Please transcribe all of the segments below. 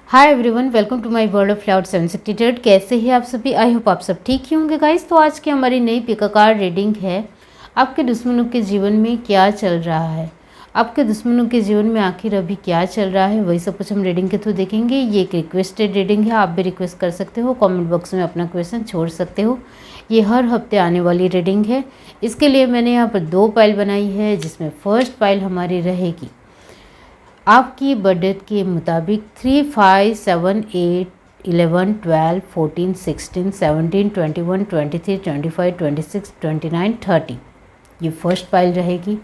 Hi everyone, welcome to my world of cloud 768। कैसे हैं आप सभी? आई होप आप सब ठीक ही होंगे गाइस। तो आज की हमारी नई पिकाकार रीडिंग है, आपके दुश्मनों के जीवन में क्या चल रहा है। आपके दुश्मनों के जीवन में आखिर अभी क्या चल रहा है, वही सब कुछ हम रीडिंग के थ्रू देखेंगे। ये एक रिक्वेस्टेड रीडिंग है, आप भी रिक्वेस्ट कर सकते हो, कॉमेंट बॉक्स में अपना क्वेश्चन छोड़ सकते हो। ये हर हफ्ते आने वाली रीडिंग है। इसके लिए मैंने यहाँ पर 2 पाइल बनाई है, जिसमें फर्स्ट पाइल हमारी रहेगी आपकी बर्थडे के मुताबिक 3, 5, 7, 8, 11, 12, 14, 16, 17, 21, 23, 25, 26, 29, 30। ये फर्स्ट पाइल रहेगी।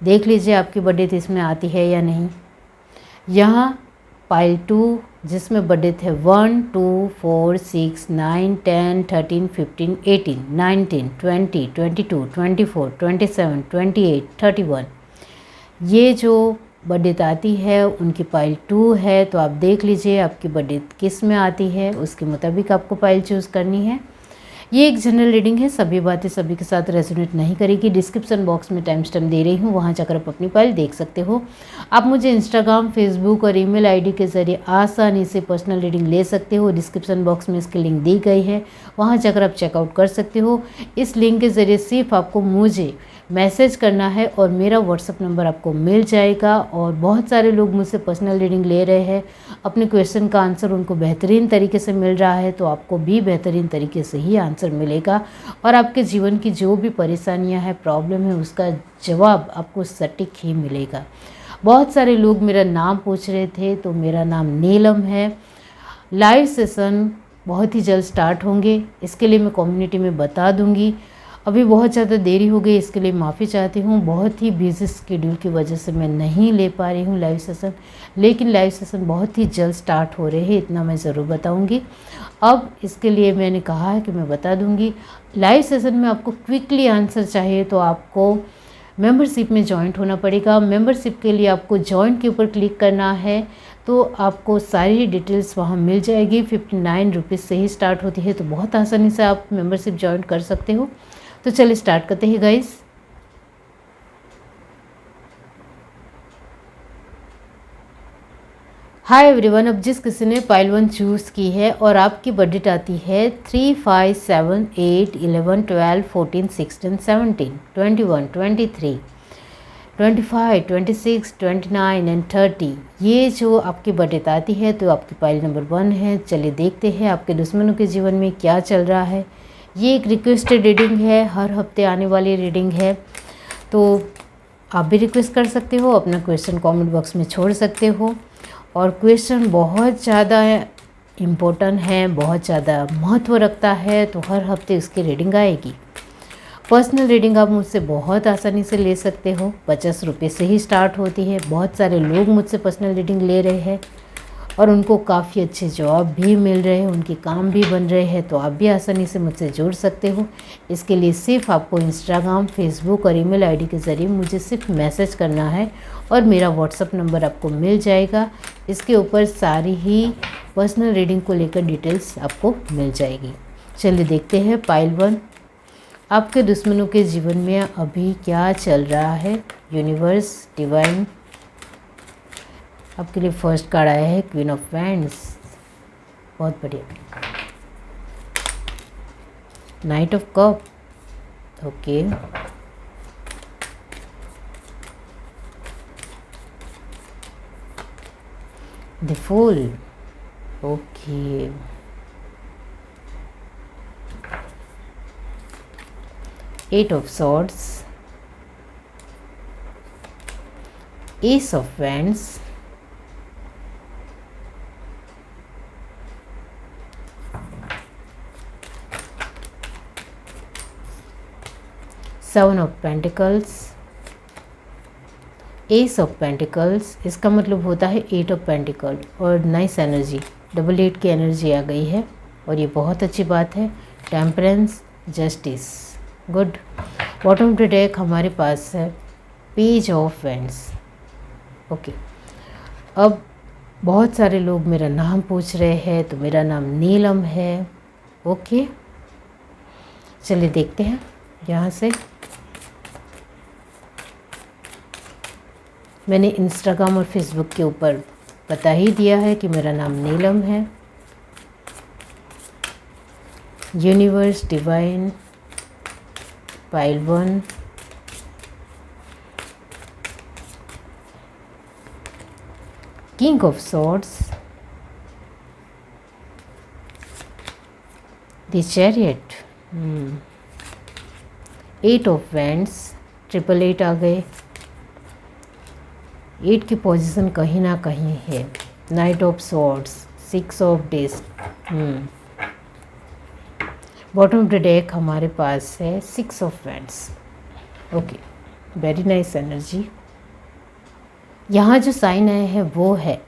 देख लीजिए आपकी बर्थडे इसमें आती है या नहीं। यहाँ पाइल 2 जिसमें बर्थडे थे 1, 2, 4, 6, 9, 10, 13, 15, 18, 19, 20, 22, 24, 27, 28, 31। ये जो बर्थडे आती है उनकी पाइल 2 है। तो आप देख लीजिए आपकी बर्थडे किस में आती है, उसके मुताबिक आपको पाइल चूज़ करनी है। ये एक जनरल रीडिंग है, सभी बातें सभी के साथ रेजोनेट नहीं करेगी। डिस्क्रिप्शन बॉक्स में टाइम स्टैम्प दे रही हूँ, वहाँ जाकर आप अपनी फाइल देख सकते हो। आप मुझे इंस्टाग्राम, फेसबुक और ईमेल आईडी के ज़रिए आसानी से पर्सनल रीडिंग ले सकते हो। डिस्क्रिप्शन बॉक्स में इसकी लिंक दी गई है, वहाँ जाकर आप चेकआउट कर सकते हो। इस लिंक के ज़रिए सिर्फ आपको मुझे मैसेज करना है और मेरा व्हाट्सअप नंबर आपको मिल जाएगा। और बहुत सारे लोग मुझसे पर्सनल रीडिंग ले रहे हैं, अपने क्वेश्चन का आंसर उनको बेहतरीन तरीके से मिल रहा है, तो आपको भी बेहतरीन तरीके से ही आंसर मिलेगा। और आपके जीवन की जो भी परेशानियां हैं, प्रॉब्लम है, उसका जवाब आपको सटीक ही मिलेगा। बहुत सारे लोग मेरा नाम पूछ रहे थे, तो मेरा नाम नीलम है। लाइव सेशन बहुत ही जल्द स्टार्ट होंगे, इसके लिए मैं कम्युनिटी में बता दूंगी। अभी बहुत ज़्यादा देरी हो गई, इसके लिए माफ़ी चाहती हूँ। बहुत ही बिजी शेड्यूल की वजह से मैं नहीं ले पा रही हूँ लाइव सेशन, लेकिन लाइव सेशन बहुत ही जल्द स्टार्ट हो रहे हैं, इतना मैं ज़रूर बताऊँगी। अब इसके लिए मैंने कहा है कि मैं बता दूँगी। लाइव सेशन में आपको क्विकली आंसर चाहिए तो आपको मेंबरशिप में जॉइंट होना पड़ेगा। मेंबरशिप के लिए आपको जॉइंट के ऊपर क्लिक करना है, तो आपको सारी डिटेल्स वहाँ मिल जाएगी। 59 रुपीज़ से ही स्टार्ट होती है, तो बहुत आसानी से आप मेंबरशिप जॉइन कर सकते हो। तो चलिए स्टार्ट करते हैं गाइस। हाय एवरीवन, अब जिस किसी ने पाइल 1 चूज़ की है और आपकी बर्थडे आती है 3, 5, 7, 8, 11, 12, 14, 16, 17, 21, 23, 25, 26, 29 एंड 30। ये जो आपकी बर्थडे आती है तो आपकी पाइल नंबर 1 है। चलिए देखते हैं आपके दुश्मनों के जीवन में क्या चल रहा है। ये एक रिक्वेस्टेड रीडिंग है, हर हफ्ते आने वाली रीडिंग है, तो आप भी रिक्वेस्ट कर सकते हो, अपना क्वेश्चन कमेंट बॉक्स में छोड़ सकते हो। और क्वेश्चन बहुत ज़्यादा इम्पोर्टेंट है, बहुत ज़्यादा महत्व रखता है, तो हर हफ्ते उसकी रीडिंग आएगी। पर्सनल रीडिंग आप मुझसे बहुत आसानी से ले सकते हो, 50 रुपये से ही स्टार्ट होती है। बहुत सारे लोग मुझसे पर्सनल रीडिंग ले रहे हैं और उनको काफ़ी अच्छे जॉब भी मिल रहे हैं, उनके काम भी बन रहे हैं, तो आप भी आसानी से मुझसे जुड़ सकते हो। इसके लिए सिर्फ आपको इंस्टाग्राम, फेसबुक और ईमेल आईडी के ज़रिए मुझे सिर्फ मैसेज करना है और मेरा व्हाट्सअप नंबर आपको मिल जाएगा। इसके ऊपर सारी ही पर्सनल रीडिंग को लेकर डिटेल्स आपको मिल जाएगी। चलिए देखते हैं पाइल 1, आपके दुश्मनों के जीवन में अभी क्या चल रहा है। यूनिवर्स, डिवाइन, आपके लिए फर्स्ट कार्ड आया है क्वीन ऑफ वैंड्स, बहुत बढ़िया। Knight of cups, okay. The fool, okay. Eight of swords, ace of wands, seven of pentacles, ace of pentacles. इसका मतलब होता है 8 ऑफ पेंटिकल और नाइस एनर्जी, डबल 8 की एनर्जी आ गई है और ये बहुत अच्छी बात है। Temperance, justice, good. Bottom two deck हमारे पास है पेज ऑफ वैंड्स, ओके। अब बहुत सारे लोग मेरा नाम पूछ रहे हैं, तो मेरा नाम नीलम है, ओके। चलिए देखते हैं यहाँ से। मैंने इंस्टाग्राम और फेसबुक के ऊपर बता ही दिया है कि मेरा नाम नीलम है। Universe, divine, pile 1, king of swords, the chariot, 8 of wands, 888 आ गए। 8 की पोजीशन कहीं ना कहीं है। Knight of swords, 6 of disc, bottom of the deck हमारे पास है 6 of wands. Okay, very nice energy. यहाँ जो साइन आए हैं वो है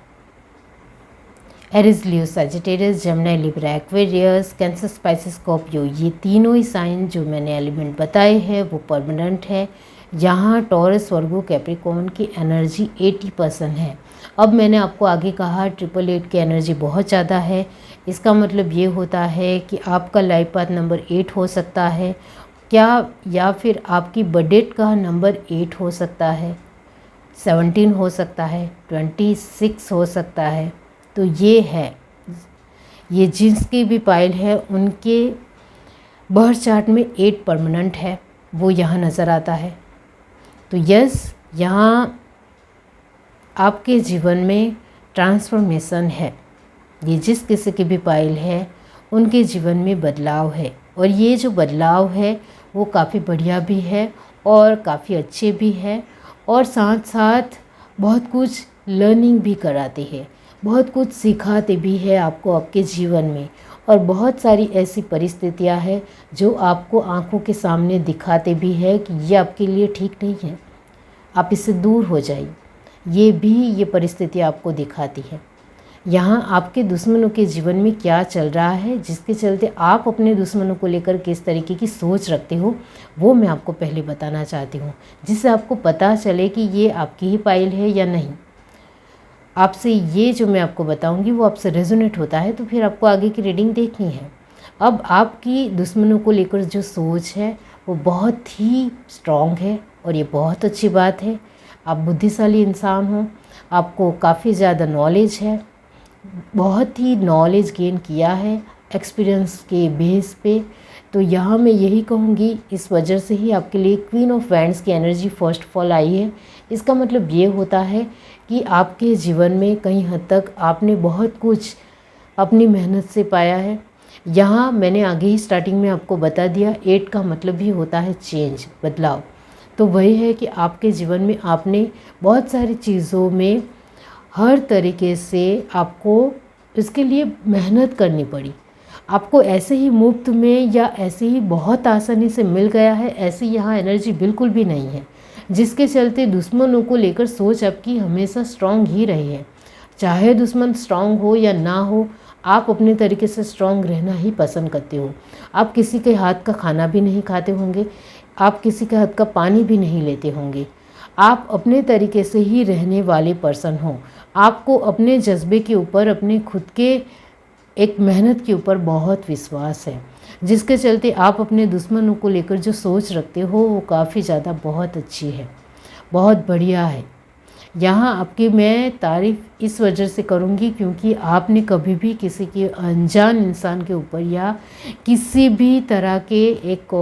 Aries, Leo, Sagittarius, Gemini, Libra, Aquarius, Cancer, Pisces, Scorpio. ये तीनों ही साइन जो मैंने एलिमेंट बताए हैं वो परमानेंट है। यहाँ टॉरस, वर्गो, कैप्रिकॉर्न की एनर्जी 80% है। अब मैंने आपको आगे कहा 888 की एनर्जी बहुत ज़्यादा है। इसका मतलब ये होता है कि आपका लाइफ पाथ नंबर 8 हो सकता है क्या, या फिर आपकी बर्थडेट का नंबर 8 हो सकता है, 17 हो सकता है, 26 हो सकता है। तो ये है, ये जिसकी भी पाइल है उनके बर्थ चार्ट में 8 परमानेंट है, वो यहाँ नज़र आता है। तो यस, यहाँ आपके जीवन में ट्रांसफॉर्मेशन है। ये जिस किसी की भी पाइल है उनके जीवन में बदलाव है, और ये जो बदलाव है वो काफ़ी बढ़िया भी है और काफ़ी अच्छे भी है, और साथ साथ बहुत कुछ लर्निंग भी कराते हैं, बहुत कुछ सिखाते भी है आपको आपके जीवन में। और बहुत सारी ऐसी परिस्थितियां हैं जो आपको आंखों के सामने दिखाते भी है कि ये आपके लिए ठीक नहीं है, आप इससे दूर हो जाइए। ये परिस्थितियां आपको दिखाती है। यहाँ आपके दुश्मनों के जीवन में क्या चल रहा है, जिसके चलते आप अपने दुश्मनों को लेकर किस तरीके की सोच रखते हो, वो मैं आपको पहले बताना चाहती हूँ, जिससे आपको पता चले कि ये आपकी ही पाइल है या नहीं। आपसे ये जो मैं आपको बताऊंगी वो आपसे रेजोनेट होता है तो फिर आपको आगे की रीडिंग देखनी है। अब आपकी दुश्मनों को लेकर जो सोच है वो बहुत ही स्ट्रॉन्ग है, और ये बहुत अच्छी बात है। आप बुद्धिशाली इंसान हो, आपको काफ़ी ज़्यादा नॉलेज है, बहुत ही नॉलेज गेन किया है एक्सपीरियंस के बेस पे। तो यहाँ मैं यही कहूँगी, इस वजह से ही आपके लिए क्वीन ऑफ वैंड्स की energy first of all I है। इसका मतलब ये होता है कि आपके जीवन में कहीं हद तक आपने बहुत कुछ अपनी मेहनत से पाया है। यहाँ मैंने आगे ही स्टार्टिंग में आपको बता दिया, 8 का मतलब भी होता है चेंज, बदलाव। तो वही है कि आपके जीवन में आपने बहुत सारी चीज़ों में हर तरीके से आपको इसके लिए मेहनत करनी पड़ी। आपको ऐसे ही मुफ्त में या ऐसे ही बहुत आसानी से मिल गया है, ऐसी यहाँ एनर्जी बिल्कुल भी नहीं है, जिसके चलते दुश्मनों को लेकर सोच आपकी हमेशा स्ट्रांग ही रही है। चाहे दुश्मन स्ट्रांग हो या ना हो, आप अपने तरीके से स्ट्रांग रहना ही पसंद करते हो। आप किसी के हाथ का खाना भी नहीं खाते होंगे, आप किसी के हाथ का पानी भी नहीं लेते होंगे। आप अपने तरीके से ही रहने वाले पर्सन हो। आपको अपने जज्बे के ऊपर, अपने खुद के एक मेहनत के ऊपर बहुत विश्वास है, जिसके चलते आप अपने दुश्मनों को लेकर जो सोच रखते हो वो काफ़ी ज़्यादा बहुत अच्छी है, बहुत बढ़िया है। यहाँ आपकी मैं तारीफ़ इस वजह से करूँगी क्योंकि आपने कभी भी किसी के अनजान इंसान के ऊपर या किसी भी तरह के एक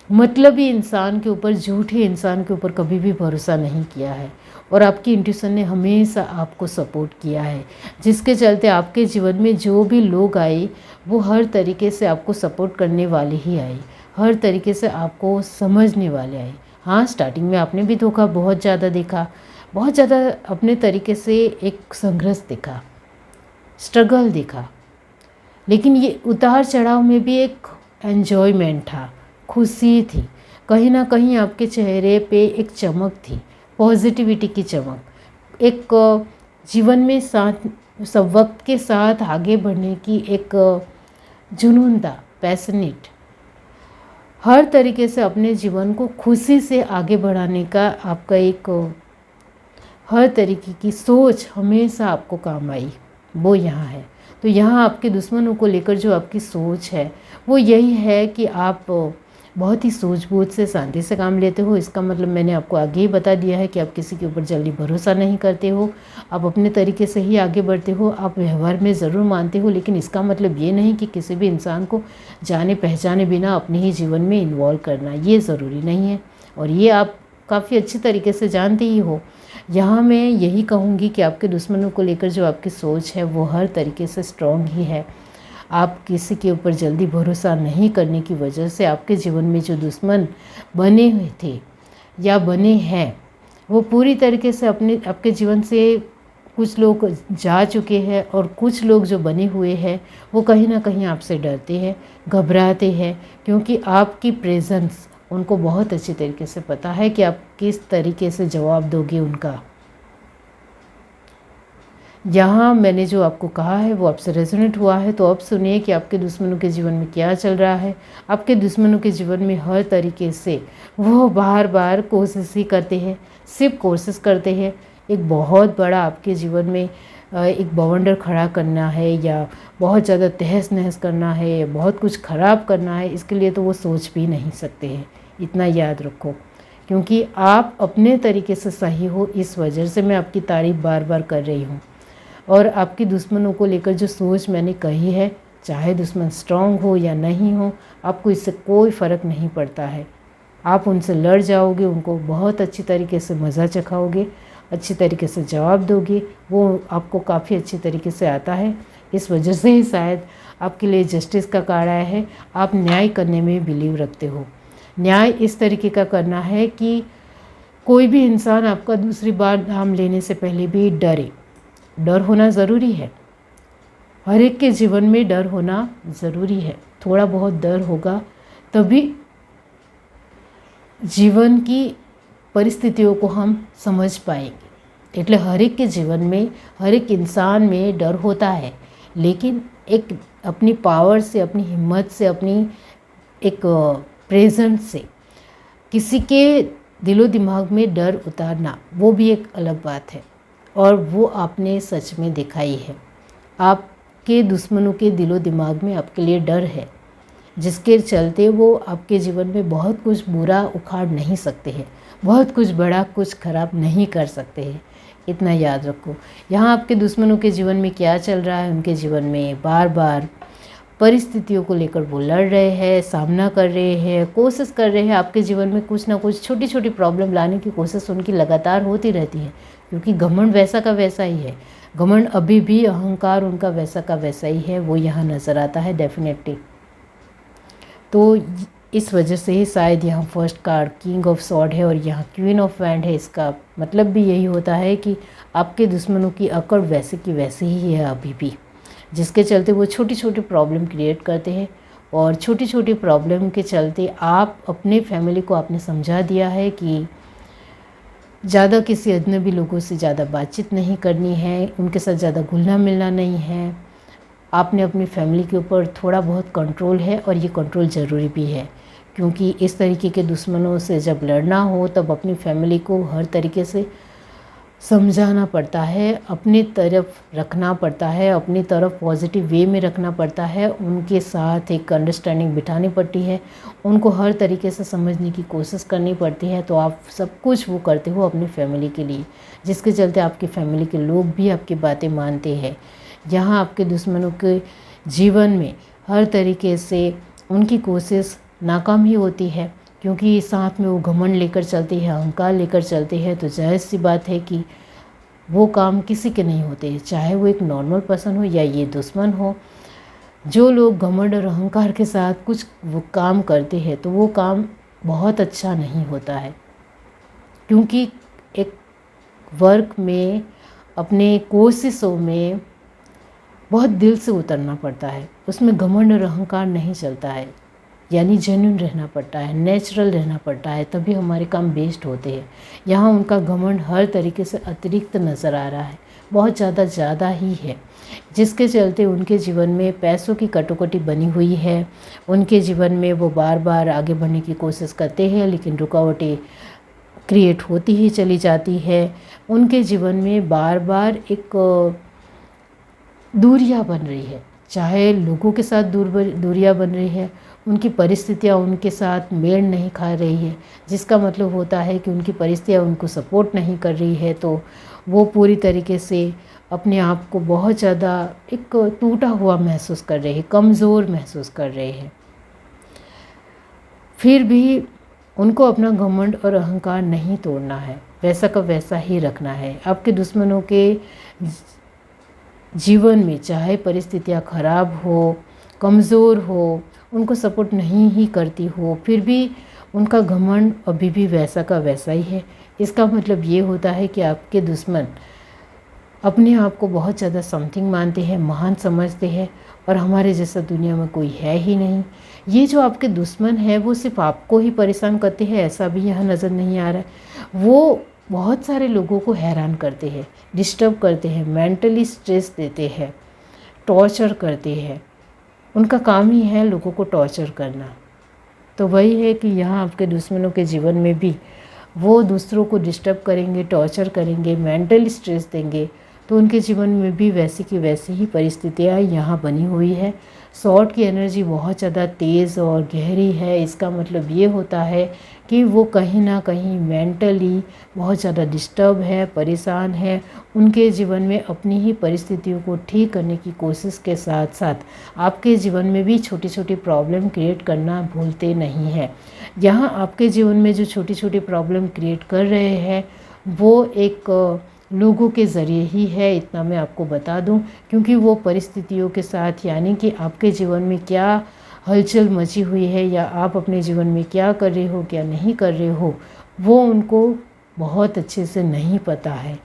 मतलबी इंसान के ऊपर, झूठे इंसान के ऊपर कभी भी भरोसा नहीं किया है, और आपकी इंट्यूशन ने हमेशा आपको सपोर्ट किया है, जिसके चलते आपके जीवन में जो भी लोग आए वो हर तरीके से आपको सपोर्ट करने वाले ही आए, हर तरीके से आपको समझने वाले आए। हाँ, स्टार्टिंग में आपने भी धोखा बहुत ज़्यादा देखा, बहुत ज़्यादा अपने तरीके से एक संघर्ष देखा, स्ट्रगल देखा, लेकिन ये उतार चढ़ाव में भी एक एन्जॉयमेंट था, खुशी थी। कहीं ना कहीं आपके चेहरे पे एक चमक थी, पॉजिटिविटी की चमक, एक जीवन में साथ सब वक्त के साथ आगे बढ़ने की एक जुनून था, पैशनेट, हर तरीके से अपने जीवन को खुशी से आगे बढ़ाने का आपका एक हर तरीके की सोच हमेशा आपको काम आई, वो यहाँ है। तो यहाँ आपके दुश्मनों को लेकर जो आपकी सोच है वो यही है कि आप बहुत ही सूझबूझ से शांति से काम लेते हो। इसका मतलब मैंने आपको आगे ही बता दिया है कि आप किसी के ऊपर जल्दी भरोसा नहीं करते हो, आप अपने तरीके से ही आगे बढ़ते हो। आप व्यवहार में ज़रूर मानते हो, लेकिन इसका मतलब ये नहीं कि किसी भी इंसान को जाने पहचाने बिना अपने ही जीवन में इन्वॉल्व करना, ये ज़रूरी नहीं है। और ये आप काफ़ी अच्छी तरीके से जानते ही हो। यहाँ मैं यही कहूँगी कि आपके दुश्मनों को लेकर जो आपकी सोच है वो हर तरीके से स्ट्रॉन्ग ही है। आप किसी के ऊपर जल्दी भरोसा नहीं करने की वजह से आपके जीवन में जो दुश्मन बने हुए थे या बने हैं, वो पूरी तरीके से आपके जीवन से कुछ लोग जा चुके हैं, और कुछ लोग जो बने हुए हैं वो कहीं ना कहीं आपसे डरते हैं, घबराते हैं, क्योंकि आपकी प्रेजेंस उनको बहुत अच्छी तरीके से पता है कि आप किस तरीके से जवाब दोगे उनका। यहाँ मैंने जो आपको कहा है वो आपसे रेजोनेट हुआ है, तो अब सुनिए कि आपके दुश्मनों के जीवन में क्या चल रहा है। आपके दुश्मनों के जीवन में हर तरीके से वो बार बार कोशिश ही करते हैं, सिर्फ कोशिश करते हैं। एक बहुत बड़ा आपके जीवन में एक बवंडर खड़ा करना है, या बहुत ज़्यादा तहस नहस करना है, या बहुत कुछ ख़राब करना है, इसके लिए तो वो सोच भी नहीं सकते हैं। इतना याद रखो, क्योंकि आप अपने तरीके से सही हो, इस वजह से मैं आपकी तारीफ़ बार बार कर रही हूँ। और आपके दुश्मनों को लेकर जो सोच मैंने कही है, चाहे दुश्मन स्ट्रांग हो या नहीं हो, आपको इससे कोई फ़र्क नहीं पड़ता है। आप उनसे लड़ जाओगे, उनको बहुत अच्छी तरीके से मज़ा चखाओगे, अच्छी तरीके से जवाब दोगे, वो आपको काफ़ी अच्छी तरीके से आता है। इस वजह से ही शायद आपके लिए जस्टिस का कार्ड आया है। आप न्याय करने में बिलीव रखते हो। न्याय इस तरीके का करना है कि कोई भी इंसान आपका दूसरी बार नाम लेने से पहले भी डरे। डर होना ज़रूरी है, हर एक के जीवन में डर होना ज़रूरी है। थोड़ा बहुत डर होगा तभी जीवन की परिस्थितियों को हम समझ पाएंगे। એટલે हर एक के जीवन में, हर एक इंसान में डर होता है, लेकिन एक अपनी पावर से, अपनी हिम्मत से, अपनी एक प्रेजेंस से किसी के दिलो दिमाग में डर उतारना, वो भी एक अलग बात है, और वो आपने सच में दिखाई है। आपके दुश्मनों के दिलो दिमाग में आपके लिए डर है, जिसके चलते वो आपके जीवन में बहुत कुछ बुरा उखाड़ नहीं सकते हैं, बहुत कुछ बड़ा, कुछ खराब नहीं कर सकते हैं। इतना याद रखो। यहाँ आपके दुश्मनों के जीवन में क्या चल रहा है, उनके जीवन में बार बार परिस्थितियों को लेकर वो लड़ रहे हैं, सामना कर रहे हैं, कोशिश कर रहे हैं। आपके जीवन में कुछ ना कुछ छोटी छोटी प्रॉब्लम लाने की कोशिश उनकी लगातार होती रहती है, क्योंकि घमंड वैसा का वैसा ही है। घमंड अभी भी, अहंकार उनका वैसा का वैसा ही है, वो यहाँ नज़र आता है डेफिनेटली। तो इस वजह से ही शायद यहाँ first card king of sword है और यहाँ क्वीन ऑफ वैंड है। इसका मतलब भी यही होता है कि आपके दुश्मनों की अकड़ वैसे की वैसे ही है अभी भी, जिसके चलते वो छोटी छोटी प्रॉब्लम क्रिएट करते हैं। और छोटी छोटी प्रॉब्लम के चलते आप अपने फैमिली को आपने समझा दिया है कि ज़्यादा किसी अजनबी लोगों से ज़्यादा बातचीत नहीं करनी है, उनके साथ ज़्यादा घुलना मिलना नहीं है। आपने अपनी फैमिली के ऊपर थोड़ा बहुत कंट्रोल है, और ये कंट्रोल ज़रूरी भी है, क्योंकि इस तरीके के दुश्मनों से जब लड़ना हो तब अपनी फैमिली को हर तरीके से समझाना पड़ता है, अपनी तरफ रखना पड़ता है, अपनी तरफ पॉजिटिव वे में रखना पड़ता है, उनके साथ एक अंडरस्टैंडिंग बिठानी पड़ती है, उनको हर तरीके से समझने की कोशिश करनी पड़ती है। तो आप सब कुछ वो करते हो अपनी फैमिली के लिए, जिसके चलते आपकी फैमिली के लोग भी आपकी बातें मानते हैं। यहाँ आपके दुश्मनों के जीवन में हर तरीके से उनकी कोशिश नाकाम ही होती है, क्योंकि साथ में वो घमंड लेकर चलते हैं, अहंकार लेकर चलते हैं। तो जायज़ सी बात है कि वो काम किसी के नहीं होते, चाहे वो एक नॉर्मल पर्सन हो या ये दुश्मन हो। जो लोग घमंड और अहंकार के साथ कुछ वो काम करते हैं तो वो काम बहुत अच्छा नहीं होता है, क्योंकि एक वर्क में, अपने कोशिशों में बहुत दिल से उतरना पड़ता है, उसमें घमंड और अहंकार नहीं चलता है, यानी जेन्युइन रहना पड़ता है, नेचुरल रहना पड़ता है, तभी हमारे काम बेस्ट होते हैं। यहाँ उनका घमंड हर तरीके से अतिरिक्त नज़र आ रहा है, बहुत ज़्यादा ही है, जिसके चलते उनके जीवन में पैसों की कटौती बनी हुई है। उनके जीवन में वो बार बार आगे बढ़ने की कोशिश करते हैं, लेकिन रुकावटें क्रिएट होती ही चली जाती है। उनके जीवन में बार बार एक दूरियां बन रही है, चाहे लोगों के साथ दूरियां बन रही है, उनकी परिस्थितियां उनके साथ मेल नहीं खा रही है, जिसका मतलब होता है कि उनकी परिस्थितियां उनको सपोर्ट नहीं कर रही है, तो वो पूरी तरीके से अपने आप को बहुत ज़्यादा एक टूटा हुआ महसूस कर रहे हैं, कमज़ोर महसूस कर रहे हैं। फिर भी उनको अपना घमंड और अहंकार नहीं तोड़ना है, वैसा का वैसा ही रखना है। आपके दुश्मनों के जीवन में चाहे परिस्थितियाँ खराब हो, कमज़ोर हो, उनको सपोर्ट नहीं ही करती हो, फिर भी उनका घमंड अभी भी वैसा का वैसा ही है। इसका मतलब ये होता है कि आपके दुश्मन अपने आप को बहुत ज़्यादा समथिंग मानते हैं, महान समझते हैं, और हमारे जैसा दुनिया में कोई है ही नहीं। ये जो आपके दुश्मन है वो सिर्फ आपको ही परेशान करते हैं, ऐसा भी यहाँ नज़र नहीं आ रहा है। वो बहुत सारे लोगों को हैरान करते हैं, डिस्टर्ब करते हैं, मेंटली स्ट्रेस देते हैं, टॉर्चर करते हैं। उनका काम ही है लोगों को टॉर्चर करना। तो वही है कि यहाँ आपके दुश्मनों के जीवन में भी वो दूसरों को डिस्टर्ब करेंगे, टॉर्चर करेंगे, मेंटल स्ट्रेस देंगे, तो उनके जीवन में भी वैसी की वैसी ही परिस्थितियाँ यहाँ बनी हुई है। सॉर्ड की एनर्जी बहुत ज़्यादा तेज़ और गहरी है। इसका मतलब ये होता है कि वो कहीं ना कहीं मेंटली बहुत ज़्यादा डिस्टर्ब है, परेशान है। उनके जीवन में अपनी ही परिस्थितियों को ठीक करने की कोशिश के साथ साथ आपके जीवन में भी छोटी छोटी प्रॉब्लम क्रिएट करना भूलते नहीं हैं। यहाँ आपके जीवन में जो छोटी छोटी प्रॉब्लम क्रिएट कर रहे हैं वो एक लोगों के ज़रिए ही है, इतना मैं आपको बता दूं, क्योंकि वो परिस्थितियों के साथ, यानी कि आपके जीवन में क्या हलचल मची हुई है या आप अपने जीवन में क्या कर रहे हो क्या नहीं कर रहे हो, वो उनको बहुत अच्छे से नहीं पता है।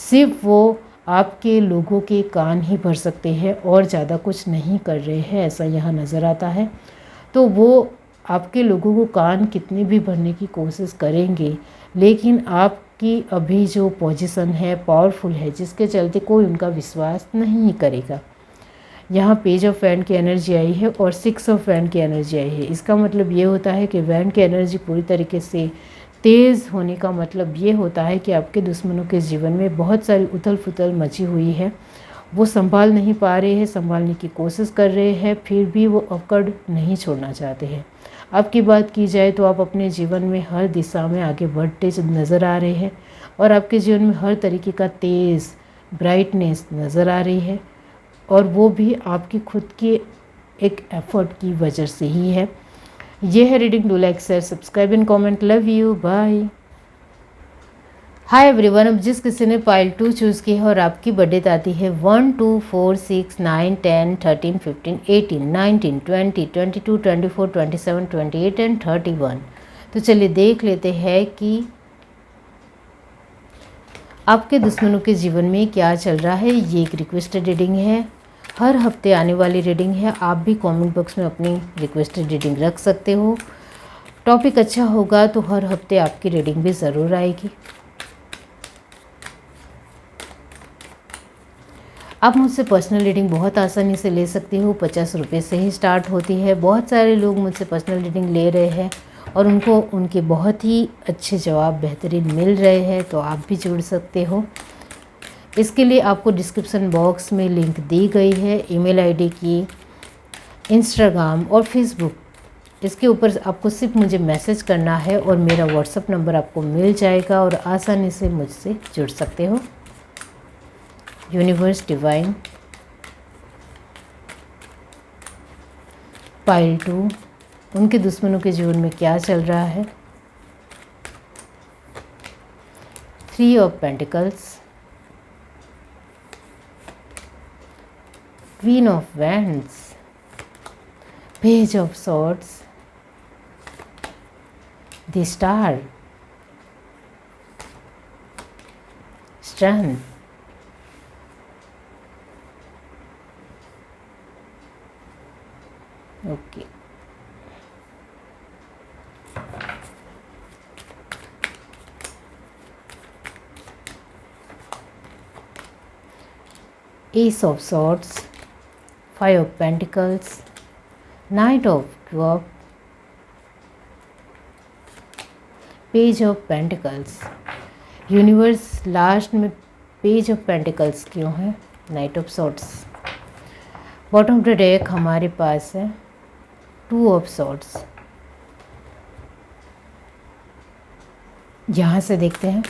सिर्फ वो आपके लोगों के कान ही भर सकते हैं और ज़्यादा कुछ नहीं कर रहे हैं, ऐसा यहाँ नज़र आता है। तो वो आपके लोगों को कान कितने भी भरने की कोशिश करेंगे, लेकिन आपकी अभी जो पोजीशन है पावरफुल है, जिसके चलते कोई उनका विश्वास नहीं करेगा। यहाँ पेज ऑफ वैंड की एनर्जी आई है और 6 ऑफ वैंड की एनर्जी आई है। इसका मतलब ये होता है कि वैंड की एनर्जी पूरी तरीके से तेज़ होने का मतलब ये होता है कि आपके दुश्मनों के जीवन में बहुत सारी उथल पुथल मची हुई है। वो संभाल नहीं पा रहे हैं, संभालने की कोशिश कर रहे हैं, फिर भी वो अकड़ नहीं छोड़ना चाहते हैं। आपकी बात की जाए तो आप अपने जीवन में हर दिशा में आगे बढ़ते नज़र आ रहे हैं और आपके जीवन में हर तरीके का तेज़ ब्राइटनेस नज़र आ रही है, और वो भी आपकी खुद की एक एफर्ट की वजह से ही है। ये है reading. Do like, share, subscribe and comment. Love you, bye. Hi everyone. अब जिस किसी ने पाइल 2 चूज़ की है और आपकी बर्थडेट आती है 1, 2, 4, 6, 9, 10, 13, 15, 18, 19, 20, 22, 24, 27, 28 एंड 31। तो चलिए देख लेते हैं कि आपके दुश्मनों के जीवन में क्या चल रहा है। ये एक रिक्वेस्टेड रीडिंग है, हर हफ्ते आने वाली रीडिंग है। आप भी कमेंट बॉक्स में अपनी रिक्वेस्टेड रीडिंग रख सकते हो। टॉपिक अच्छा होगा तो हर हफ्ते आपकी रीडिंग भी ज़रूर आएगी। आप मुझसे पर्सनल रीडिंग बहुत आसानी से ले सकते हो, 50 रुपये से ही स्टार्ट होती है। बहुत सारे लोग मुझसे पर्सनल रीडिंग ले रहे हैं और उनको उनके बहुत ही अच्छे जवाब बेहतरीन मिल रहे हैं, तो आप भी जुड़ सकते हो। इसके लिए आपको डिस्क्रिप्शन बॉक्स में लिंक दी गई है, ईमेल आईडी की, इंस्टाग्राम और फेसबुक। इसके ऊपर आपको सिर्फ मुझे मैसेज करना है और मेरा व्हाट्सएप नंबर आपको मिल जाएगा और आसानी से मुझसे जुड़ सकते हो। यूनिवर्स डिवाइन, पाइल 2, उनके दुश्मनों के जीवन में क्या चल रहा है। 3 of pentacles, queen of wands, page of swords, the star, strength, okay. S of swords, 5 of pentacles, night of cup, page of pentacles. Universe last में पेज ऑफ पेंटिकल्स क्यों है, knight of swords. Bottom of the deck हमारे पास है 2 of swords. यहाँ से देखते हैं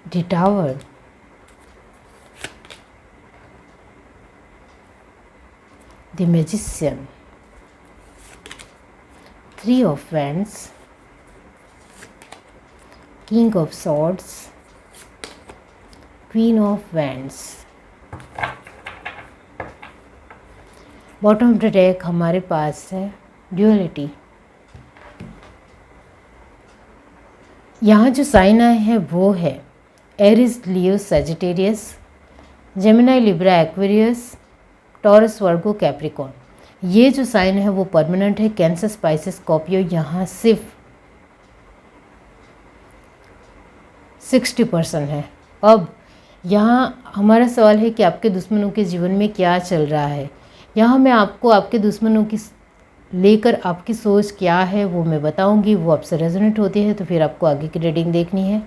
the tower, the magician, 3 of wands, king of swords, queen of wands. Bottom of the deck हमारे पास है ड्यूअलिटी। यहाँ जो साइन आए हैं वो है Aries, Leo, Sagittarius, Gemini, Libra, Aquarius, Taurus, Virgo, Capricorn. ये जो साइन है वो परमानेंट है। कैंसर, स्पाइसेस, स्कॉर्पियो यहाँ सिर्फ 60% है। अब यहाँ हमारा सवाल है कि आपके दुश्मनों के जीवन में क्या चल रहा है। यहाँ मैं आपको आपके दुश्मनों की लेकर आपकी सोच क्या है वो मैं बताऊंगी। वो आपसे रेजोनेट होती है तो फिर आपको आगे की रीडिंग देखनी है।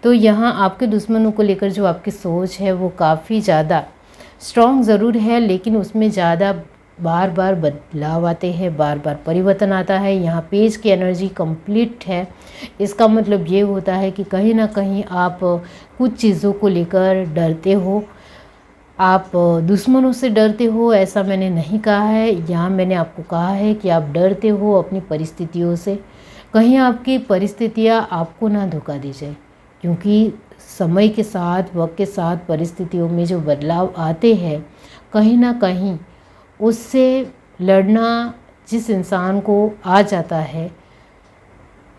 तो यहाँ आपके दुश्मनों को लेकर जो आपकी सोच है वो काफ़ी ज़्यादा स्ट्रॉन्ग ज़रूर है, लेकिन उसमें ज़्यादा बार बार बदलाव आते हैं, बार बार परिवर्तन आता है। यहाँ पेज की एनर्जी कंप्लीट है। इसका मतलब ये होता है कि कहीं ना कहीं आप कुछ चीज़ों को लेकर डरते हो, आप दुश्मनों से डरते हो, ऐसा मैंने नहीं कहा है। यहाँ मैंने आपको कहा है कि आप डरते हो अपनी परिस्थितियों से। कहीं आपकी परिस्थितियाँ आपको ना धोखा दी जाए, क्योंकि समय के साथ, वक्त के साथ परिस्थितियों में जो बदलाव आते हैं, कहीं ना कहीं उससे लड़ना जिस इंसान को आ जाता है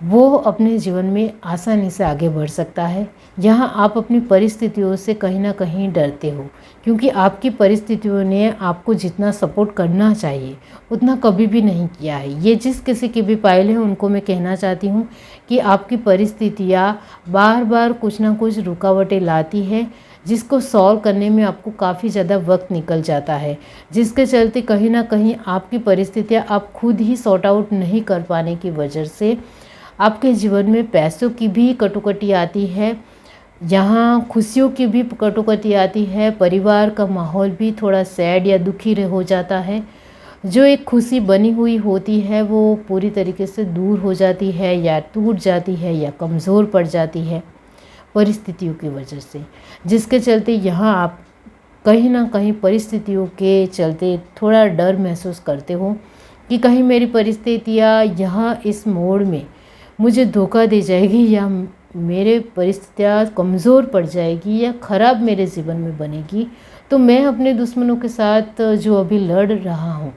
वो अपने जीवन में आसानी से आगे बढ़ सकता है। यहाँ आप अपनी परिस्थितियों से कहीं ना कहीं डरते हो, क्योंकि आपकी परिस्थितियों ने आपको जितना सपोर्ट करना चाहिए उतना कभी भी नहीं किया है। ये जिस किसी की भी पायल है उनको मैं कहना चाहती हूँ कि आपकी परिस्थितियाँ बार बार कुछ ना कुछ रुकावटें लाती है, जिसको सॉल्व करने में आपको काफ़ी ज़्यादा वक्त निकल जाता है, जिसके चलते कहीं ना कहीं आपकी परिस्थितियाँ आप खुद ही सॉर्ट आउट नहीं कर पाने की वजह से आपके जीवन में पैसों की भी कटौती आती है, यहाँ खुशियों की भी कटौती आती है, परिवार का माहौल भी थोड़ा सैड या दुखी हो जाता है। जो एक खुशी बनी हुई होती है वो पूरी तरीके से दूर हो जाती है या टूट जाती है या कमज़ोर पड़ जाती है परिस्थितियों की वजह से, जिसके चलते यहाँ आप कहीं ना कहीं परिस्थितियों के चलते थोड़ा डर महसूस करते हो कि कहीं मेरी परिस्थितियाँ यहाँ इस मोड़ में मुझे धोखा दे जाएगी या मेरे परिस्थितियाँ कमज़ोर पड़ जाएगी या ख़राब मेरे जीवन में बनेगी, तो मैं अपने दुश्मनों के साथ जो अभी लड़ रहा हूँ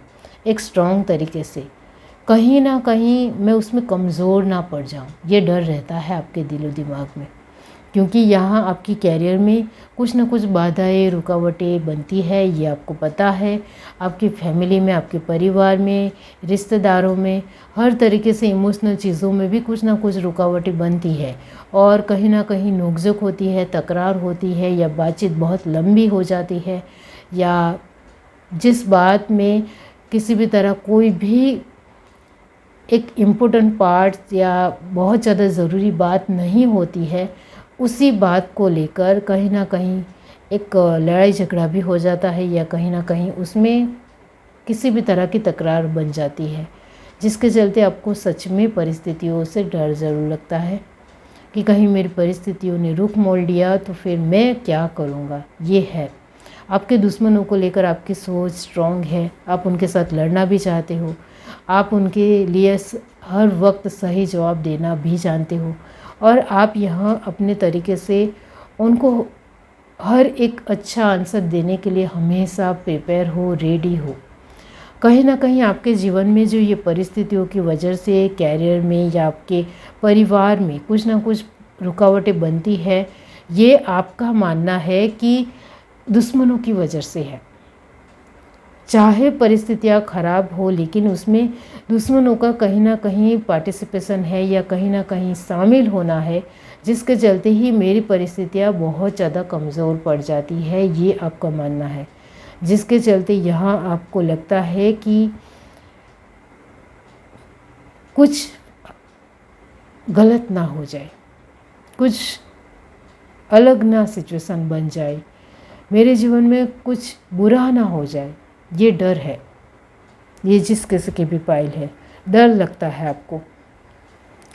एक स्ट्रॉन्ग तरीके से, कहीं ना कहीं मैं उसमें कमज़ोर ना पड़ जाऊँ। ये डर रहता है आपके दिलो दिमाग में, क्योंकि यहाँ आपकी कैरियर में कुछ ना कुछ बाधाएं, रुकावटें बनती है, ये आपको पता है। आपकी फैमिली में, आपके परिवार में, रिश्तेदारों में, हर तरीके से इमोशनल चीज़ों में भी कुछ ना कुछ रुकावटें बनती है और कहीं ना कहीं नोकझोंक होती है, तकरार होती है या बातचीत बहुत लंबी हो जाती है, या जिस बात में किसी भी तरह कोई भी एक इम्पोर्टेंट पार्ट या बहुत ज़्यादा ज़रूरी बात नहीं होती है, उसी बात को लेकर कहीं ना कहीं एक लड़ाई झगड़ा भी हो जाता है या कहीं ना कहीं उसमें किसी भी तरह की तकरार बन जाती है, जिसके चलते आपको सच में परिस्थितियों से डर ज़रूर लगता है कि कहीं मेरी परिस्थितियों ने रुख मोड़ लिया तो फिर मैं क्या करूँगा। ये है आपके दुश्मनों को लेकर आपकी सोच स्ट्रॉन्ग है, आप उनके साथ लड़ना भी चाहते हो, आप उनके लिए हर वक्त सही जवाब देना भी जानते हो और आप यहाँ अपने तरीके से उनको हर एक अच्छा आंसर देने के लिए हमेशा प्रिपेयर हो, रेडी हो। कहीं ना कहीं आपके जीवन में जो ये परिस्थितियों की वजह से कैरियर में या आपके परिवार में कुछ ना कुछ रुकावटें बनती है, ये आपका मानना है कि दुश्मनों की वजह से है। चाहे परिस्थितियाँ ख़राब हो, लेकिन उसमें दुश्मनों का कहीं ना कहीं पार्टिसिपेशन है या कहीं ना कहीं शामिल होना है, जिसके चलते ही मेरी परिस्थितियाँ बहुत ज़्यादा कमज़ोर पड़ जाती है, ये आपका मानना है। जिसके चलते यहाँ आपको लगता है कि कुछ गलत ना हो जाए, कुछ अलग ना सिचुएशन बन जाए, मेरे जीवन में कुछ बुरा ना हो जाए, ये डर है। ये जिस किसी की भी पाइल है, डर लगता है आपको।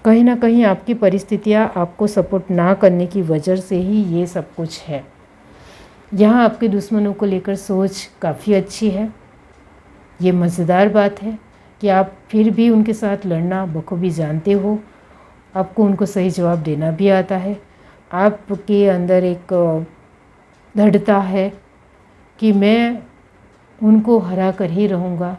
कहीं ना कहीं आपकी परिस्थितियाँ आपको सपोर्ट ना करने की वजह से ही ये सब कुछ है। यहाँ आपके दुश्मनों को लेकर सोच काफ़ी अच्छी है। ये मज़ेदार बात है कि आप फिर भी उनके साथ लड़ना बखूबी जानते हो, आपको उनको सही जवाब देना भी आता है। आपके अंदर एक दृढ़ता है कि मैं उनको हरा कर ही रहूँगा,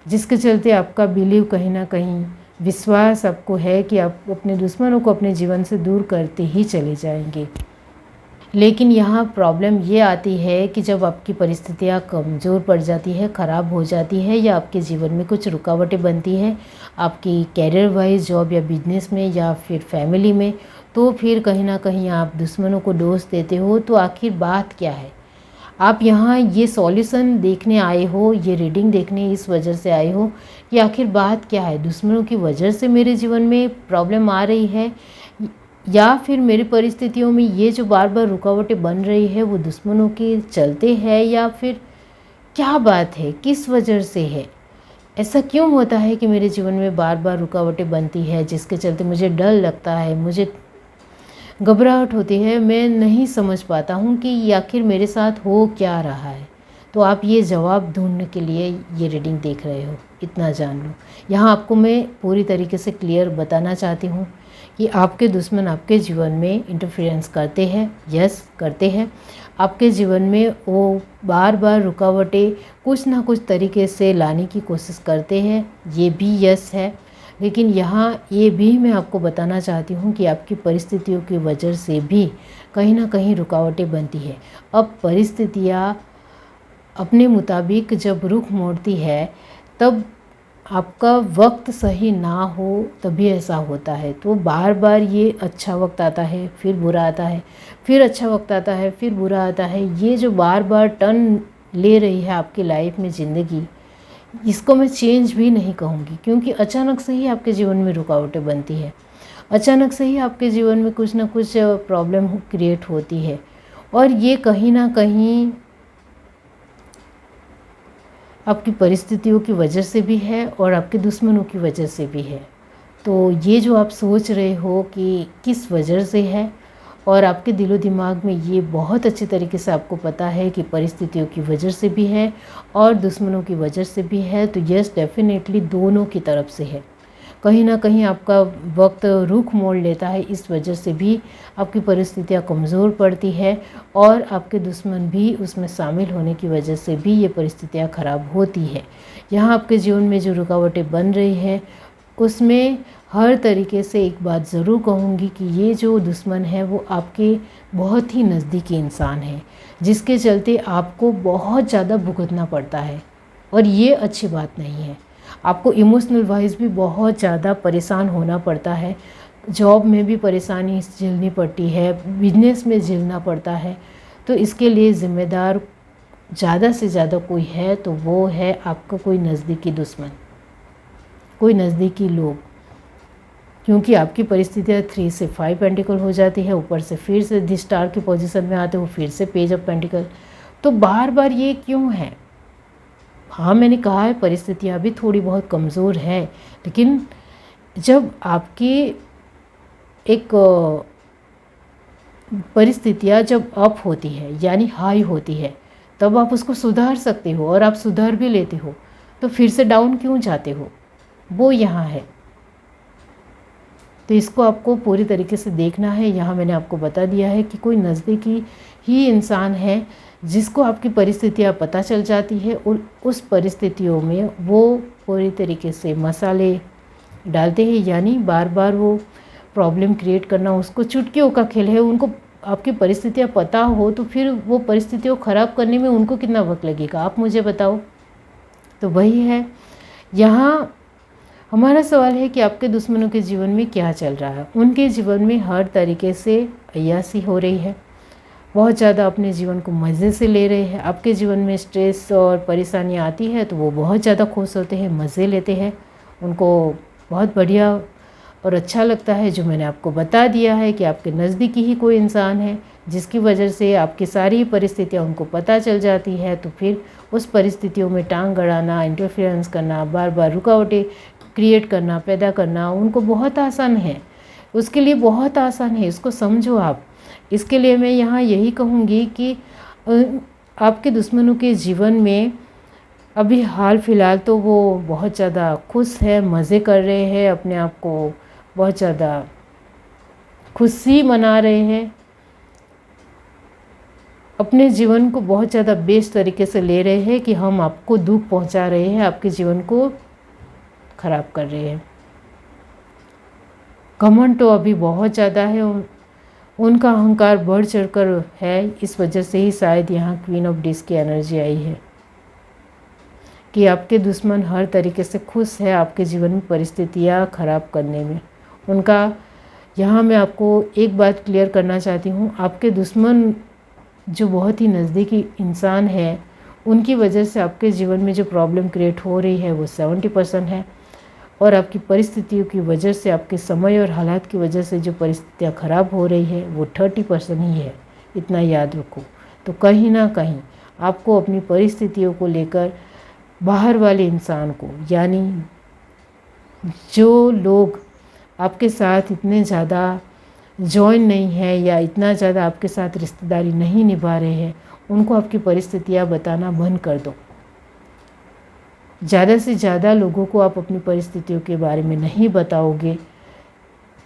जिसके चलते आपका बिलीव कहीं ना कहीं विश्वास आपको है कि आप अपने दुश्मनों को अपने जीवन से दूर करते ही चले जाएंगे। लेकिन यहाँ प्रॉब्लम ये आती है कि जब आपकी परिस्थितियाँ कमज़ोर पड़ जाती है, ख़राब हो जाती है, या आपके जीवन में कुछ रुकावटें बनती है आपकी कैरियर वाइज, जॉब या बिजनेस में, या फिर फैमिली में, तो फिर कहीं ना कहीं आप दुश्मनों को दोष देते हो। तो आखिर बात क्या है? आप यहाँ ये सॉल्यूशन देखने आए हो, ये रीडिंग देखने इस वजह से आए हो कि आखिर बात क्या है? दुश्मनों की वजह से मेरे जीवन में प्रॉब्लम आ रही है, या फिर मेरी परिस्थितियों में ये जो बार बार रुकावटें बन रही है वो दुश्मनों के चलते है, या फिर क्या बात है, किस वजह से है? ऐसा क्यों होता है कि मेरे जीवन में बार बार रुकावटें बनती है, जिसके चलते मुझे डर लगता है, मुझे घबराहट होती है, मैं नहीं समझ पाता हूँ कि आखिर मेरे साथ हो क्या रहा है? तो आप ये जवाब ढूंढने के लिए ये रीडिंग देख रहे हो, इतना जान लो। यहाँ आपको मैं पूरी तरीके से क्लियर बताना चाहती हूँ कि आपके दुश्मन आपके जीवन में इंटरफेरेंस करते हैं, यस करते हैं। आपके जीवन में वो बार बार रुकावटें कुछ ना कुछ तरीके से लाने की कोशिश करते हैं, ये भी यस है। लेकिन यहाँ ये भी मैं आपको बताना चाहती हूँ कि आपकी परिस्थितियों की वजह से भी कहीं ना कहीं रुकावटें बनती है। अब परिस्थितियाँ अपने मुताबिक जब रुख मोड़ती है, तब आपका वक्त सही ना हो तभी ऐसा होता है। तो बार बार ये अच्छा वक्त आता है, फिर बुरा आता है, फिर अच्छा वक्त आता है, फिर बुरा आता है। ये जो बार बार टर्न ले रही है आपकी लाइफ में ज़िंदगी, इसको मैं चेंज भी नहीं कहूँगी, क्योंकि अचानक से ही आपके जीवन में रुकावटें बनती है, अचानक से ही आपके जीवन में कुछ ना कुछ प्रॉब्लम क्रिएट होती है। और ये कहीं ना कहीं आपकी परिस्थितियों की वजह से भी है और आपके दुश्मनों की वजह से भी है। तो ये जो आप सोच रहे हो कि किस वजह से है, और आपके दिलो दिमाग में ये बहुत अच्छी तरीके से आपको पता है कि परिस्थितियों की वजह से भी है और दुश्मनों की वजह से भी है, तो यस डेफिनेटली दोनों की तरफ से है। कहीं ना कहीं आपका वक्त रुख मोड़ लेता है, इस वजह से भी आपकी परिस्थितियाँ कमज़ोर पड़ती है, और आपके दुश्मन भी उसमें शामिल होने की वजह से भी ये परिस्थितियाँ ख़राब होती है। यहाँ आपके जीवन में जो रुकावटें बन रही है उसमें हर तरीके से एक बात ज़रूर कहूँगी कि ये जो दुश्मन है वो आपके बहुत ही नज़दीकी इंसान है, जिसके चलते आपको बहुत ज़्यादा भुगतना पड़ता है, और ये अच्छी बात नहीं है। आपको इमोशनल वाइज भी बहुत ज़्यादा परेशान होना पड़ता है, जॉब में भी परेशानी झेलनी पड़ती है, बिजनेस में झेलना पड़ता है। तो इसके लिए ज़िम्मेदार ज़्यादा से ज़्यादा कोई है तो वो है आपका कोई नज़दीकी दुश्मन, कोई नज़दीकी लोग, क्योंकि आपकी परिस्थितियाँ 3 से 5 पेंटिकल हो जाती है, ऊपर से फिर से द स्टार की पोजीशन में आते हो, फिर से पेज ऑफ पेंटिकल। तो बार बार ये क्यों है? हाँ, मैंने कहा है परिस्थितियाँ भी थोड़ी बहुत कमज़ोर है, लेकिन जब आपकी एक परिस्थितियाँ जब अप होती है यानी हाई होती है, तब आप उसको सुधार सकते हो, और आप सुधार भी लेते हो, तो फिर से डाउन क्यों जाते हो? वो यहाँ है। तो इसको आपको पूरी तरीके से देखना है। यहाँ मैंने आपको बता दिया है कि कोई नज़दीकी ही इंसान है जिसको आपकी परिस्थितियाँ पता चल जाती है, और उस परिस्थितियों में वो पूरी तरीके से मसाले डालते हैं, यानी बार बार वो प्रॉब्लम क्रिएट करना उसको चुटकियों का खेल है। उनको आपकी परिस्थितियाँ पता हो तो फिर वो परिस्थितियों ख़राब करने में उनको कितना वक्त लगेगा, आप मुझे बताओ। तो वही है, यहाँ हमारा सवाल है कि आपके दुश्मनों के जीवन में क्या चल रहा है। उनके जीवन में हर तरीके से अय्यासी हो रही है, बहुत ज़्यादा अपने जीवन को मज़े से ले रहे हैं। आपके जीवन में स्ट्रेस और परेशानियाँ आती है तो वो बहुत ज़्यादा खुश होते हैं, मज़े लेते हैं, उनको बहुत बढ़िया और अच्छा लगता है जो मैंने आपको बता दिया है कि आपके नज़दीकी ही कोई इंसान है जिसकी वजह से आपकी सारी परिस्थितियाँ उनको पता चल जाती है, तो फिर उस परिस्थितियों में टांग अड़ाना, इंटरफेरेंस करना, बार बार रुकावटें क्रिएट करना, पैदा करना उनको बहुत आसान है, उसके लिए बहुत आसान है। इसको समझो आप। इसके लिए मैं यहाँ यही कहूँगी कि आपके दुश्मनों के जीवन में अभी हाल फिलहाल तो वो बहुत ज़्यादा खुश है, मज़े कर रहे हैं, अपने आप को बहुत ज़्यादा खुशी मना रहे हैं, अपने जीवन को बहुत ज़्यादा बेस्ट तरीके से ले रहे हैं कि हम आपको दुख पहुंचा रहे हैं, आपके जीवन को ख़राब कर रहे हैं। घमंड तो अभी बहुत ज़्यादा है, उनका अहंकार बढ़ चढ़कर है। इस वजह से ही शायद यहाँ क्वीन ऑफ डिस्क की एनर्जी आई है कि आपके दुश्मन हर तरीके से खुश है आपके जीवन में परिस्थितियाँ ख़राब करने में। उनका यहाँ मैं आपको एक बात क्लियर करना चाहती हूँ, आपके दुश्मन जो बहुत ही नज़दीकी इंसान है उनकी वजह से आपके जीवन में जो प्रॉब्लम क्रिएट हो रही है वो 70% है, और आपकी परिस्थितियों की वजह से, आपके समय और हालात की वजह से जो परिस्थितियाँ ख़राब हो रही है वो 30% ही है। इतना याद रखो। तो कहीं ना कहीं आपको अपनी परिस्थितियों को लेकर बाहर वाले इंसान को, यानी जो लोग आपके साथ इतने ज़्यादा जॉइन नहीं है या इतना ज़्यादा आपके साथ रिश्तेदारी नहीं निभा रहे हैं, उनको आपकी परिस्थितियाँ बताना बंद कर दो। ज़्यादा से ज़्यादा लोगों को आप अपनी परिस्थितियों के बारे में नहीं बताओगे,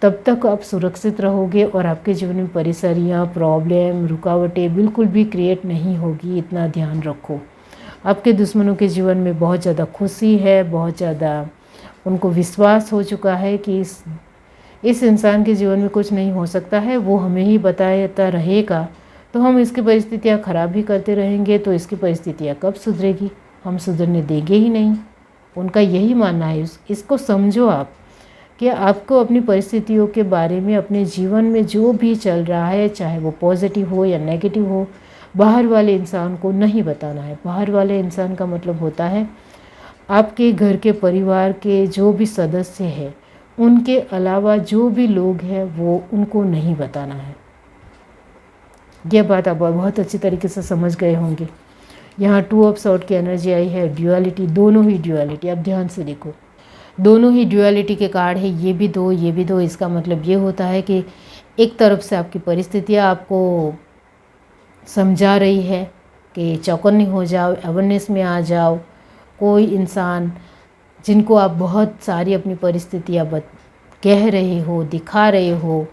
तब तक आप सुरक्षित रहोगे और आपके जीवन में परेशानियाँ, प्रॉब्लम, रुकावटें बिल्कुल भी क्रिएट नहीं होगी। इतना ध्यान रखो। आपके दुश्मनों के जीवन में बहुत ज़्यादा खुशी है, बहुत ज़्यादा उनको विश्वास हो चुका है कि इस इंसान के जीवन में कुछ नहीं हो सकता है, वो हमें ही बताता रहेगा तो हम इसकी परिस्थितियाँ ख़राब ही करते रहेंगे, तो इसकी परिस्थितियाँ कब सुधरेगी, हम सुधरने देंगे ही नहीं। उनका यही मानना है। इसको समझो आप कि आपको अपनी परिस्थितियों के बारे में, अपने जीवन में जो भी चल रहा है, चाहे वो पॉजिटिव हो या नेगेटिव हो, बाहर वाले इंसान को नहीं बताना है। बाहर वाले इंसान का मतलब होता है आपके घर के परिवार के जो भी सदस्य हैं, उनके अलावा जो भी लोग हैं वो उनको नहीं बताना है। यह बात आप बहुत अच्छी तरीके से समझ गए होंगे। यहाँ 2 ऑफ सॉर्ड की एनर्जी आई है, ड्यूअलिटी, दोनों ही ड्यूअलिटी। आप ध्यान से देखो, दोनों ही ड्यूअलिटी के कार्ड है, ये भी दो, ये भी दो। इसका मतलब ये होता है कि एक तरफ से आपकी परिस्थितियाँ आपको समझा रही है कि चौकन्ने हो जाओ, अवेयरनेस में आ जाओ। कोई इंसान जिनको आप बहुत सारी अपनी परिस्थितियाँ कह रहे हो, दिखा रहे हो,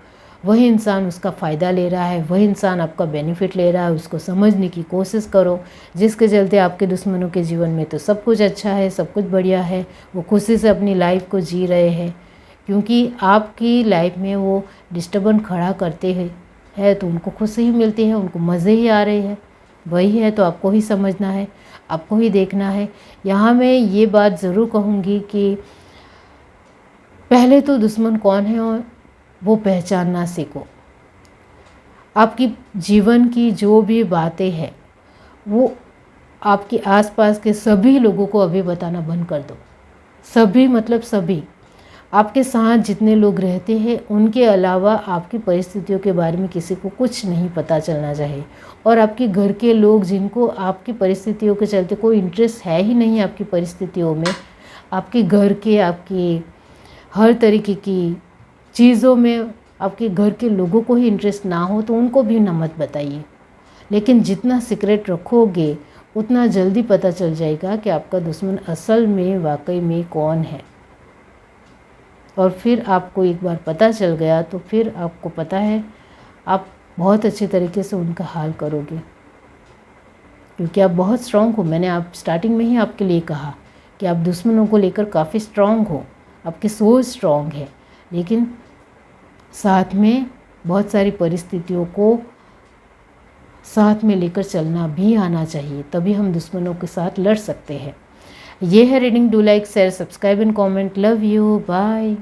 वही इंसान उसका फ़ायदा ले रहा है, वही इंसान आपका बेनिफिट ले रहा है। उसको समझने की कोशिश करो, जिसके चलते आपके दुश्मनों के जीवन में तो सब कुछ अच्छा है, सब कुछ बढ़िया है, वो खुशी से अपनी लाइफ को जी रहे हैं, क्योंकि आपकी लाइफ में वो डिस्टर्बेंस खड़ा करते हैं तो उनको खुशी ही मिलती है, उनको मज़े ही आ रहे हैं। वही है, तो आपको ही समझना है, आपको ही देखना है। यहाँ मैं ये बात ज़रूर कहूँगी कि पहले तो दुश्मन कौन है वो पहचानना सीखो। आपकी जीवन की जो भी बातें हैं वो आपके आसपास के सभी लोगों को अभी बताना बंद कर दो। सभी मतलब सभी, आपके साथ जितने लोग रहते हैं उनके अलावा आपकी परिस्थितियों के बारे में किसी को कुछ नहीं पता चलना चाहिए। और आपके घर के लोग जिनको आपकी परिस्थितियों के चलते कोई इंटरेस्ट है ही नहीं आपकी परिस्थितियों में, आपके घर के, आपकी हर तरीके की चीज़ों में आपके घर के लोगों को ही इंटरेस्ट ना हो तो उनको भी ना मत बताइए। लेकिन जितना सीक्रेट रखोगे उतना जल्दी पता चल जाएगा कि आपका दुश्मन असल में वाकई में कौन है। और फिर आपको एक बार पता चल गया तो फिर आपको पता है आप बहुत अच्छे तरीके से उनका हाल करोगे, क्योंकि आप बहुत स्ट्रांग हो। मैंने आप स्टार्टिंग में ही आपके लिए कहा कि आप दुश्मनों को लेकर काफ़ी स्ट्रांग हो, आपकी सोच स्ट्रांग है, लेकिन साथ में बहुत सारी परिस्थितियों को साथ में लेकर चलना भी आना चाहिए, तभी हम दुश्मनों के साथ लड़ सकते हैं। ये है reading. Do like, share, subscribe and comment. Love you, bye.